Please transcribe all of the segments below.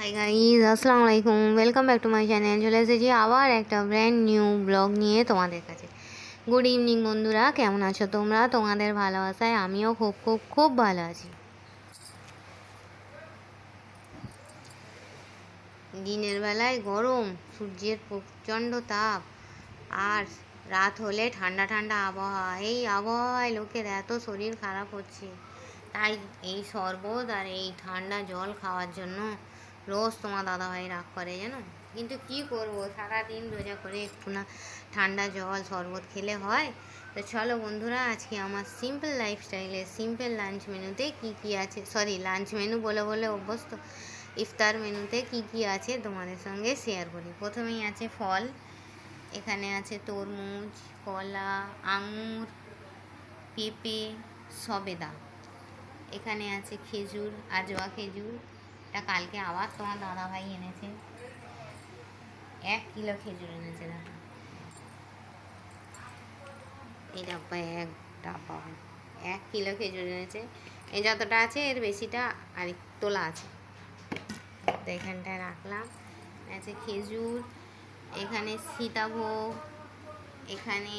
Hi guys, আসসালামু আলাইকুম। Welcome back to my channel. চলে এসেছি আবার একটা ব্র্যান্ড নিউ ব্লগ নিয়ে তোমাদের কাছে। গুড ইভিনিং বন্ধুরা, কেমন আছো তোমরা? তোমাদের ভালোবাসায় আমিও খুব খুব খুব ভালো আছি। দিনের বেলায় গরম, সূর্যের প্রচণ্ড তাপ, আর রাত হলে ঠান্ডা ঠান্ডা আবহাওয়া। এই আবহাওয়ায় লোকের এত শরীর খারাপ হচ্ছে, তাই এই শরবত আর এই ঠান্ডা জল খাওয়ার জন্য রোজ তোমার দাদাভাই রাগ করে জানো। কিন্তু কি করব, সারাদিন রোজা করে একটু না ঠান্ডা জল শরবত খেলে হয়? তো চলো বন্ধুরা, আজকে আমার সিম্পল লাইফস্টাইলে সিম্পল লাঞ্চ মেনুতে কি কি আছে, সরি লাঞ্চ মেনু বলে বলে অভ্যস্ত, ইফতার মেনুতে কি কি আছে তোমাদের সঙ্গে শেয়ার করি। প্রথমেই আছে ফল। এখানে আছে তরমুজ, কলা, আঙুর, পেঁপে, সবেদা। এখানে আছে খেজুর, আজওয়া খেজুর। এটা কালকে আবার তোমার দাদাভাই এনেছে, 1 কিলো খেজুর এনেছে। দাদা এই ডাব্বায় এক ডাব্বা 1 কিলো খেজুর এনেছে। এই যতটা আছে এর বেশিটা আরেক তোলা আছে, তো এখানটায় রাখলাম। আছে খেজুর, এখানে সীতাভোগ, এখানে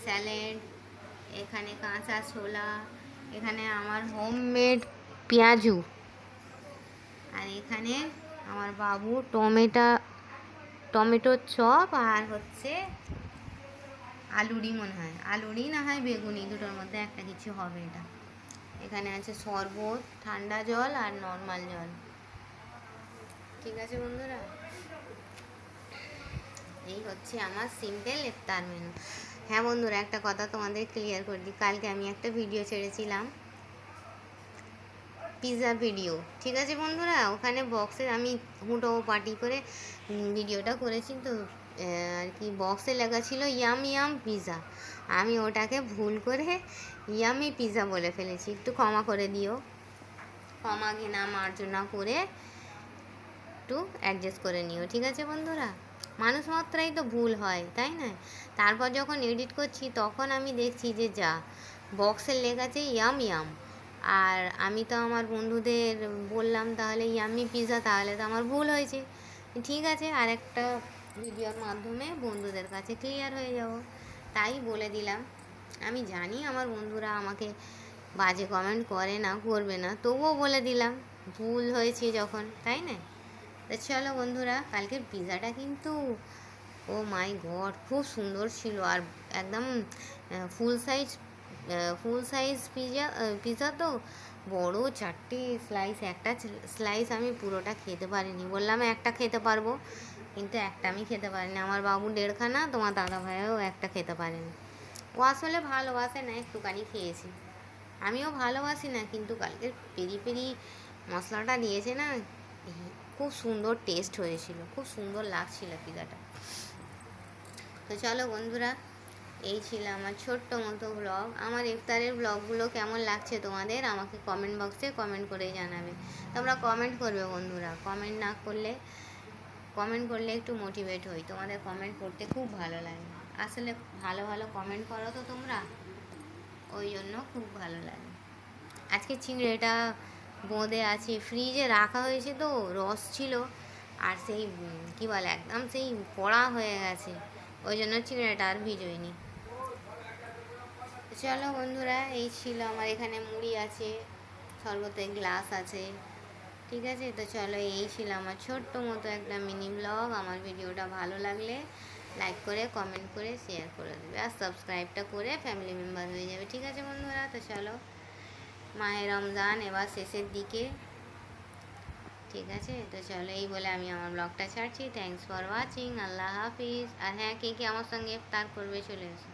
স্যালাড, এখানে কাঁচা ছোলা, এখানে আমার হোমমেড পেঁয়াজু, আর এখানে আমার বাবু টমেটোর চপ, আর হচ্ছে আলুরি, মনে হয় আলুরি না হয় বেগুনি, দুটোর মধ্যে একটা কিছু হবে এটা। এখানে আছে শরবত, ঠান্ডা জল আর নর্মাল জল। ঠিক আছে বন্ধুরা, এই হচ্ছে আমার সিম্পল ইফতার মেনু। হ্যাঁ বন্ধুরা, একটা কথা তোমাদের ক্লিয়ার করে দিই, কালকে আমি একটা ভিডিও ছেড়েছিলাম, পিৎজা ভিডিও। ঠিক আছে বন্ধুরা, ওখানে বক্সে আমি হুটো পার্টি করে ভিডিওটা করেছি, তো আর কি বক্সে লেখা ছিল ইয়াম ইয়াম পিৎজা, আমি ওটাকে ভুল করে ইয়ামি পিৎজা বলে ফেলেছি, একটু ক্ষমা করে দিও। ক্ষমা ঘৃণা মার্জনা করে একটু অ্যাডজাস্ট করে নিও। ঠিক আছে বন্ধুরা, মানুষ মাত্রাই তো ভুল হয়, তাই না? তারপর যখন এডিট করছি তখন আমি দেখছি যে যা বক্সের লেখা আছে ইয়াম ইয়াম, আর আমি তো আমার বন্ধুদের বললাম তাহলে ইয়ামি পিৎজা, তাহলে তো আমার ভুল হয়েছে। ঠিক আছে, আর একটা ভিডিওর মাধ্যমে বন্ধুদের কাছে ক্লিয়ার হয়ে যাব, তাই বলে দিলাম। আমি জানি আমার বন্ধুরা আমাকে বাজে কমেন্ট করে না, করবে না, তবুও বলে দিলাম ভুল হয়েছে যখন, তাই না? তো চলো বন্ধুরা, কালকের পিৎজাটা কিন্তু ও মাই গড খুব সুন্দর ছিল, আর একদম ফুল সাইজ পিৎজা তো বড় 4টে স্লাইস। একটা স্লাইস আমি পুরোটা খেতে পারিনি, বললাম একটা খেতে পারবো, কিন্তু একটা আমি খেতে পারিনি। আমার বাবু 1.5খানা, তোমার দাদা ভাইও একটা খেতে পারেনি। ও আসলে ভালোবাসে না, একটুখানি খেয়েছি। আমিও ভালোবাসি না, কিন্তু কালকের পেরি পেরি মশলাটা দিয়েছে না, খুব সুন্দর টেস্ট হয়েছিল, খুব সুন্দর লাগছিল পিৎজাটা। তো চলো বন্ধুরা, এই ছিল আমার ছোট্ট মতো ব্লগ। আমার ইফতারের ব্লগগুলো কেমন লাগছে তোমাদের আমাকে কমেন্ট বক্সে কমেন্ট করে জানাবে। তোমরা কমেন্ট করবে বন্ধুরা, কমেন্ট করলে একটু মোটিভেট হই, তোমাদের কমেন্ট করতে খুব ভালো লাগে। আসলে ভালো ভালো কমেন্ট করো তো তোমরা, ওই জন্য খুব ভালো লাগে। আজকে চিংড়িটা বোঁদে আছে, ফ্রিজে রাখা হয়েছে, তো রস ছিল, আর সেই কী বলে একদম সেই কড়া হয়ে গেছে, ওই জন্য চিংড়িটা আর ভিজোয়নি। চলো বন্ধুরা, এই ছিল আমার, এখানে মুড়ি আছে, শরবতের গ্লাস আছে। ঠিক আছে, তো চলো, এই ছিল আমার ছোট্ট মতো একটা মিনি ব্লগ। আমার ভিডিওটা ভালো লাগলে লাইক করে, কমেন্ট করে, শেয়ার করে দেবে, আর সাবস্ক্রাইবটা করে ফ্যামিলি মেম্বার হয়ে যাবে। ঠিক আছে বন্ধুরা, তো চলো, মাহে রমজান এবার শেষের দিকে। ঠিক আছে, তো চলো, এই বলে আমি আমার ব্লগটা ছাড়ছি। থ্যাংকস ফর ওয়াচিং, আল্লাহ হাফিজ। আর হ্যাঁ, কে কে আমার সঙ্গে ইফতার করবে চলে এসো।